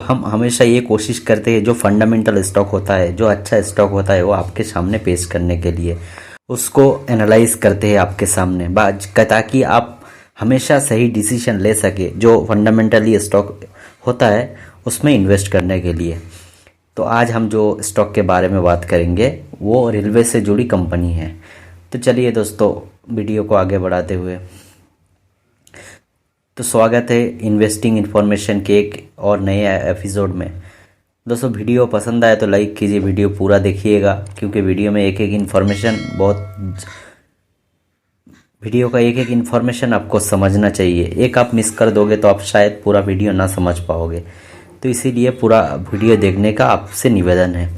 हम हमेशा ये कोशिश करते हैं जो फंडामेंटल स्टॉक होता है, जो अच्छा स्टॉक होता है, वो आपके सामने पेश करने के लिए उसको एनालाइज करते हैं आपके सामने ताकि आप हमेशा सही डिसीजन ले सके जो फंडामेंटली स्टॉक होता है उसमें इन्वेस्ट करने के लिए। तो आज हम जो स्टॉक के बारे में बात करेंगे वो रेलवे से जुड़ी कंपनी है। तो चलिए दोस्तों, वीडियो को आगे बढ़ाते हुए तो स्वागत है इन्वेस्टिंग इन्फॉर्मेशन के एक और नए एपिसोड में। दोस्तों, वीडियो पसंद आए तो लाइक कीजिए, वीडियो पूरा देखिएगा क्योंकि वीडियो में एक एक इन्फॉर्मेशन आपको समझना चाहिए। एक आप मिस कर दोगे तो आप शायद पूरा वीडियो ना समझ पाओगे, तो इसीलिए पूरा वीडियो देखने का आपसे निवेदन है।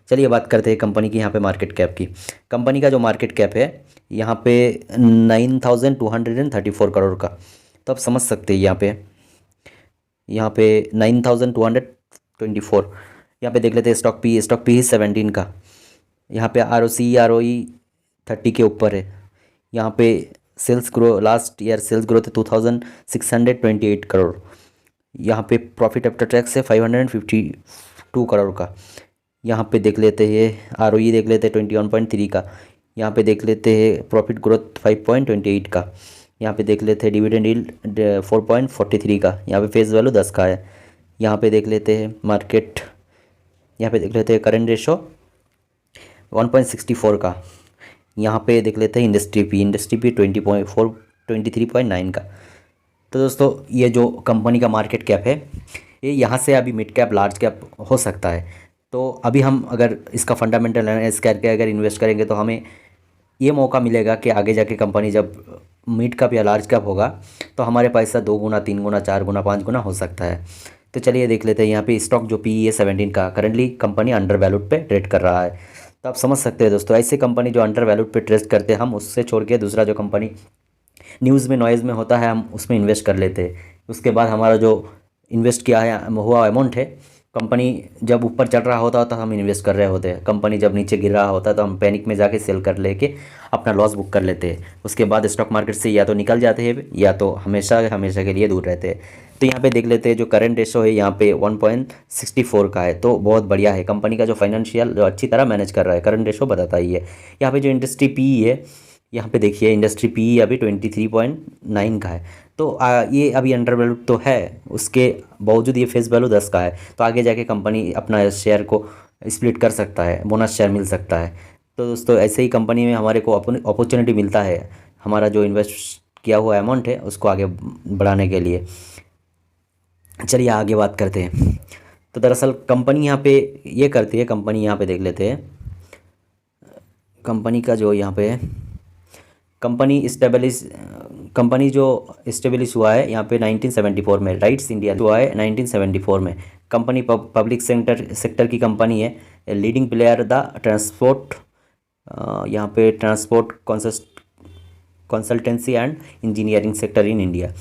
चलिए बात करते हैं कंपनी की यहाँ पे मार्केट कैप की। कंपनी का जो मार्केट कैप है यहाँ पे 9,234 करोड़ का। तो आप समझ सकते हैं यहाँ पे 9,224। यहाँ पे देख लेते हैं स्टॉक पी ही 17 का। यहाँ पे ROE 30 के ऊपर है। यहाँ पे लास्ट ईयर सेल्स ग्रोथ है 2,628 करोड़। यहाँ पे प्रॉफिट आफ्टर टैक्स है 552 करोड़ का। यहाँ पे देख लेते हैं ROE देख लेते हैं 21.3 का। यहाँ पे देख लेते हैं प्रॉफिट ग्रोथ 5.28 का। यहाँ पे देख लेते हैं डिविडेंड यील्ड 4.43 का। यहाँ पे फेस वैल्यू 10 का है। यहाँ पे देख लेते हैं करंट रेशो 1.64 का। यहाँ पे देख लेते हैं इंडस्ट्री पी 23.9 का। तो दोस्तों, ये जो कंपनी का मार्केट कैप है ये यहाँ से अभी मिड कैप लार्ज कैप हो सकता है। तो अभी हम अगर इसका फंडामेंटल एनालिसिस करके अगर इन्वेस्ट करेंगे तो हमें ये मौका मिलेगा कि आगे जाके कंपनी जब मिड कैप या लार्ज कैप होगा तो हमारे पैसा 2 गुना 3 गुना 4 गुना 5 गुना हो सकता है। तो चलिए देख लेते हैं यहाँ पे स्टॉक जो PE है 17 का। करंटली कंपनी अंडर वैल्यूड पे ट्रेड कर रहा है। तो आप समझ सकते हैं दोस्तों, ऐसे कंपनी जो अंडर वैल्यूड पे ट्रेड करते हैं हम उससे छोड़ के दूसरा जो कंपनी न्यूज़ में नॉइज़ में होता है हम उसमें इन्वेस्ट कर लेते हैं। उसके बाद हमारा जो इन्वेस्ट किया है हुआ अमाउंट है, कंपनी जब ऊपर चढ़ रहा होता है तो हम इन्वेस्ट कर रहे होते हैं, कंपनी जब नीचे गिर रहा होता है तो हम पैनिक में जाके सेल कर लेके अपना लॉस बुक कर लेते हैं। उसके बाद स्टॉक मार्केट से या तो निकल जाते हैं या तो हमेशा हमेशा के लिए दूर रहते हैं। तो यहाँ पे देख लेते हैं जो करंट रेशो है यहाँ पे 1.64 का है। तो बहुत बढ़िया है, कंपनी का जो फाइनेंशियल जो अच्छी तरह मैनेज कर रहा है, करंट रेशो बताता ही है। यहाँ पे जो इंडस्ट्री PE है, यहाँ पे देखिए इंडस्ट्री PE अभी 23.9 का है। तो ये अभी अंडर वैल्यू तो है, उसके बावजूद ये फेस वैल्यू 10 का है। तो आगे जाके कंपनी अपना शेयर को स्प्लिट कर सकता है, बोनस शेयर मिल सकता है। तो दोस्तों, ऐसे ही कंपनी में हमारे को अपॉर्चुनिटी मिलता है हमारा जो इन्वेस्ट किया हुआ अमाउंट है उसको आगे बढ़ाने के लिए। चलिए आगे बात करते हैं। तो दरअसल कंपनी यहाँ पे ये करती है, कंपनी यहाँ पे देख लेते हैं कंपनी का जो यहाँ पे है कंपनी जो इस्टेब्लिश हुआ है यहाँ पे 1974 में, राइट्स इंडिया हुआ है 1974 में। कंपनी पब्लिक सेक्टर की कंपनी है। लीडिंग प्लेयर द ट्रांसपोर्ट, यहाँ पे transport consultancy and engineering sector in India.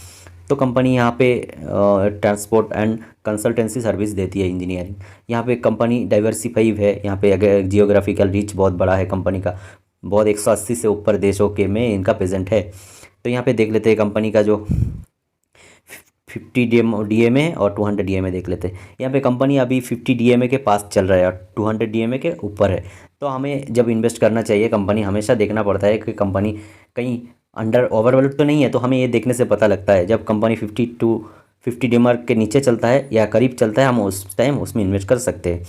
तो कंपनी यहाँ पे ट्रांसपोर्ट एंड कंसल्टेंसी सर्विस देती है, इंजीनियरिंग। यहाँ पे कंपनी डाइवर्सिफाइव है। यहाँ पे अगर जियोग्राफिकल रीच बहुत बड़ा है कंपनी का, बहुत 180 से ऊपर देशों के में इनका प्रेजेंट है। तो यहाँ पे देख लेते हैं कंपनी का जो 50 DMA और 200 DMA देख लेते हैं। यहाँ पे कंपनी अभी 50 DMA के पास चल रहा है और 200 DMA के ऊपर है। तो हमें जब इन्वेस्ट करना चाहिए कंपनी, हमेशा देखना पड़ता है कि कंपनी कहीं अंडर ओवरवैल्यूड तो नहीं है। तो हमें ये देखने से पता लगता है जब कंपनी 50 DMA के नीचे चलता है या करीब चलता है, हम उस टाइम उसमें इन्वेस्ट कर सकते हैं।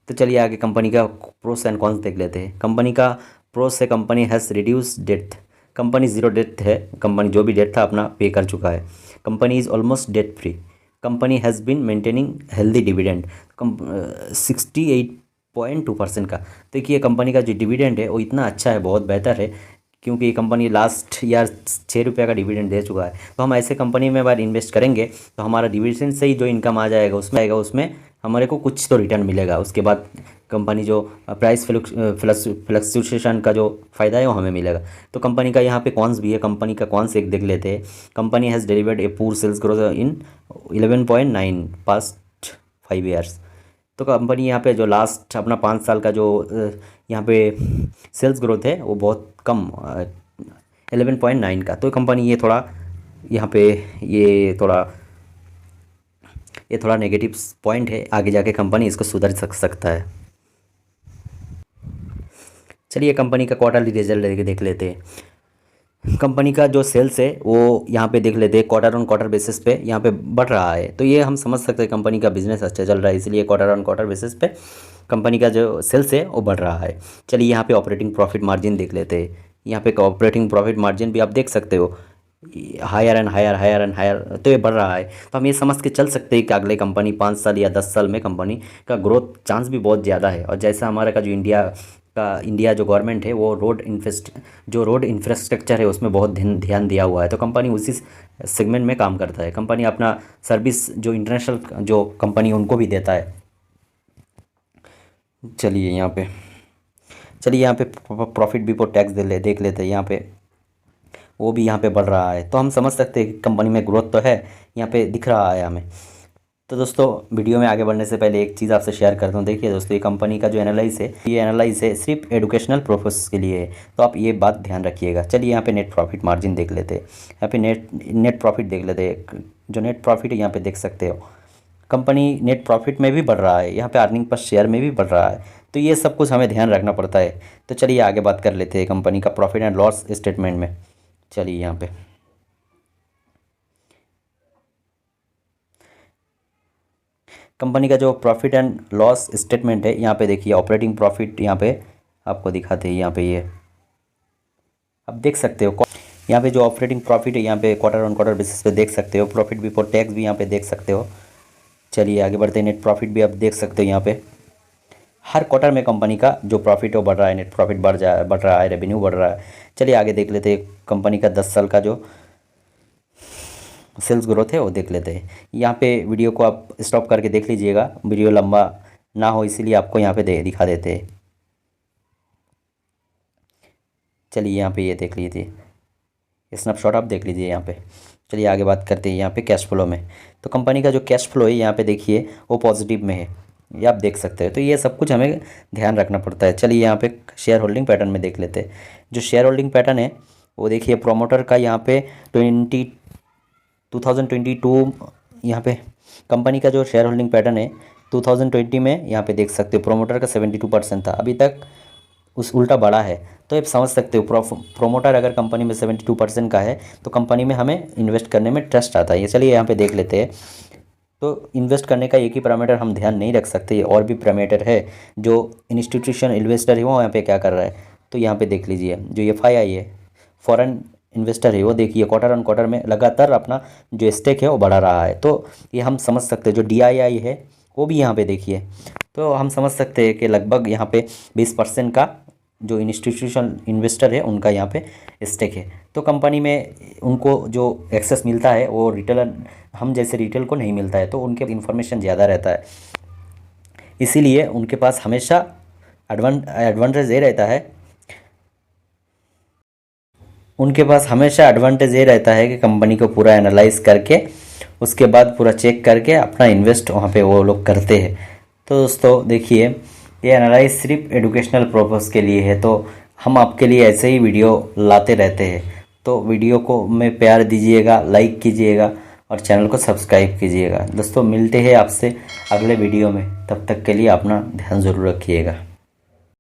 तो चलिए आगे कंपनी का प्रोस एंड कॉन्स देख लेते हैं। कंपनी का प्रोस है, company has reduce debt. Company zero debt है, कंपनी जो भी डेट था अपना पे कर चुका है। Company is almost debt free. Company has been maintaining healthy dividend 68.2% का। देखिए कंपनी का जो डिविडेंड है वो इतना अच्छा है, बहुत बेहतर है, क्योंकि कंपनी लास्ट ईयर 6 रुपये का डिविडेंड दे चुका है। तो हम ऐसे कंपनी में अगर इन्वेस्ट करेंगे तो हमारा डिविडेंड से ही जो इनकम आ जाएगा उसमें हमारे को कुछ तो रिटर्न मिलेगा। उसके बाद कंपनी जो प्राइस फ्लक्चुएशन का जो फ़ायदा है वो हमें मिलेगा। तो कंपनी का यहाँ पे कॉन्स भी है, कंपनी का कॉन्स एक देख लेते हैं। Company has delivered a poor sales growth in 11.9 past 5 years. तो कंपनी यहाँ पे जो लास्ट अपना 5 साल का जो यहाँ पे सेल्स ग्रोथ है वो बहुत कम 11.9 का। तो कंपनी ये थोड़ा यहाँ पे ये थोड़ा ये थोड़ा नेगेटिव पॉइंट है, आगे जाके कंपनी इसको सुधर सकता है। चलिए कंपनी का क्वार्टरली रिजल्ट देख लेते हैं। कंपनी का जो सेल्स है वो यहाँ पे देख लेते हैं, क्वार्टर ऑन क्वार्टर बेसिस पे यहाँ पे बढ़ रहा है। तो ये हम समझ सकते हैं कंपनी का बिजनेस अच्छा चल रहा है, इसलिए क्वार्टर ऑन क्वार्टर बेसिस पे कंपनी का जो सेल्स है वो बढ़ रहा है। चलिए यहाँ पे ऑपरेटिंग प्रॉफिट मार्जिन देख लेते हैं। यहाँ पे ऑपरेटिंग प्रॉफिट मार्जिन भी आप देख सकते हो, higher and higher, higher and higher, तो ये बढ़ रहा है। तो हम ये समझ के चल सकते हैं कि अगले कंपनी 5 साल या 10 साल में कंपनी का ग्रोथ चांस भी बहुत ज़्यादा है। और जैसा हमारा का जो इंडिया जो गवर्नमेंट है वो रोड इंफ्रास्ट्रक्चर है उसमें बहुत ध्यान दिया हुआ है। तो कंपनी उसी सेगमेंट में काम करता है। कंपनी अपना सर्विस जो इंटरनेशनल जो कंपनी उनको भी देता है। चलिए यहाँ पे प्रॉफिट बिफोर टैक्स देख लेते हैं। यहाँ पे वो भी यहाँ पे बढ़ रहा है। तो हम समझ सकते हैं कि कंपनी में ग्रोथ तो है, यहाँ पे दिख रहा है हमें। तो दोस्तों वीडियो में आगे बढ़ने से पहले एक चीज़ आपसे शेयर करता हूँ। देखिए दोस्तों, ये कंपनी का जो एनालाइज है सिर्फ एजुकेशनल पर्पस के लिए है, तो आप ये बात ध्यान रखिएगा। चलिए यहाँ पे नेट प्रॉफिट मार्जिन देख लेते हैं। यहाँ पे नेट प्रॉफिट देख लेते हैं। जो नेट प्रॉफिट है यहाँ पे देख सकते हो, कंपनी नेट प्रॉफिट में भी बढ़ रहा है, यहाँ पे अर्निंग पर शेयर में भी बढ़ रहा है। तो ये सब कुछ हमें ध्यान रखना पड़ता है। तो चलिए आगे बात कर लेते हैं कंपनी का प्रॉफिट एंड लॉस स्टेटमेंट में। चलिए यहाँ पे कंपनी का जो प्रॉफिट एंड लॉस स्टेटमेंट है, यहाँ पे देखिए ऑपरेटिंग प्रॉफिट यहाँ पे आपको दिखाते हैं। यहाँ पे ये आप देख सकते हो, यहाँ पे जो ऑपरेटिंग प्रॉफिट है यहाँ पे क्वार्टर ऑन क्वार्टर बेसिस पे देख सकते हो। प्रॉफिट बिफोर टैक्स भी यहाँ पे देख सकते हो। चलिए आगे बढ़ते हैं। नेट प्रॉफिट भी आप देख सकते हो। यहाँ पे हर क्वार्टर में कंपनी का जो प्रॉफिट है वो बढ़ रहा है, नेट प्रॉफिट बढ़ रहा है, रेवेन्यू बढ़ रहा है। चलिए आगे देख लेते हैं कंपनी का 10 साल का जो सेल्स ग्रोथ है वो देख लेते हैं। यहाँ पे वीडियो को आप स्टॉप करके देख लीजिएगा, वीडियो लंबा ना हो इसीलिए आपको यहाँ पे दिखा देते हैं। चलिए यहाँ पे ये देख लीजिए, स्नैपशॉट आप देख लीजिए यहाँ पे। चलिए आगे बात करते हैं यहाँ पे कैश फ्लो में। तो कंपनी का जो कैश फ्लो है यहाँ पे देखिए वो पॉजिटिव में है, ये आप देख सकते हैं। तो ये सब कुछ हमें ध्यान रखना पड़ता है। चलिए यहाँ पे शेयर होल्डिंग पैटर्न में देख लेते हैं। जो शेयर होल्डिंग पैटर्न है वो देखिए प्रोमोटर का यहाँ पे 2022 यहाँ पे कंपनी का जो शेयर होल्डिंग पैटर्न है 2020 में यहाँ पे देख सकते हो प्रोमोटर का 72% था, अभी तक उस उल्टा बढ़ा है। तो आप समझ सकते हो प्रोमोटर अगर कंपनी में 72% का है तो कंपनी में हमें इन्वेस्ट करने में ट्रस्ट आता है। ये चलिए यहाँ पे देख लेते हैं। तो इन्वेस्ट करने का एक ही पैरामीटर हम ध्यान नहीं रख सकते, ये और भी पैरामीटर है। जो इंस्टीट्यूशनल इन्वेस्टर है वो यहाँ पे क्या कर रहा है, तो यहाँ पे देख लीजिए। जो FII है, फॉरेन इन्वेस्टर है, वो देखिए क्वार्टर ऑन क्वार्टर में लगातार अपना जो स्टेक है वो बढ़ा रहा है। तो ये हम समझ सकते हैं। जो DII है वो भी यहाँ पे देखिए, तो हम समझ सकते हैं कि लगभग यहाँ पे 20% का जो इंस्टीट्यूशनल इन्वेस्टर है उनका यहाँ पे स्टेक है। तो कंपनी में उनको जो एक्सेस मिलता है वो रिटेल, हम जैसे रिटेल को नहीं मिलता है, तो उनके इन्फॉर्मेशन ज़्यादा रहता है। इसीलिए उनके पास हमेशा एडवांटेज ये रहता है, ये रहता है कि कंपनी को पूरा एनालाइज करके उसके बाद पूरा चेक करके अपना इन्वेस्ट वहाँ पे वो लोग करते हैं। तो दोस्तों देखिए, ये एनालाइज सिर्फ एजुकेशनल पर्पस के लिए है, तो हम आपके लिए ऐसे ही वीडियो लाते रहते हैं। तो वीडियो को में प्यार दीजिएगा, लाइक कीजिएगा और चैनल को सब्सक्राइब कीजिएगा। दोस्तों मिलते हैं आपसे अगले वीडियो में, तब तक के लिए अपना ध्यान ज़रूर रखिएगा।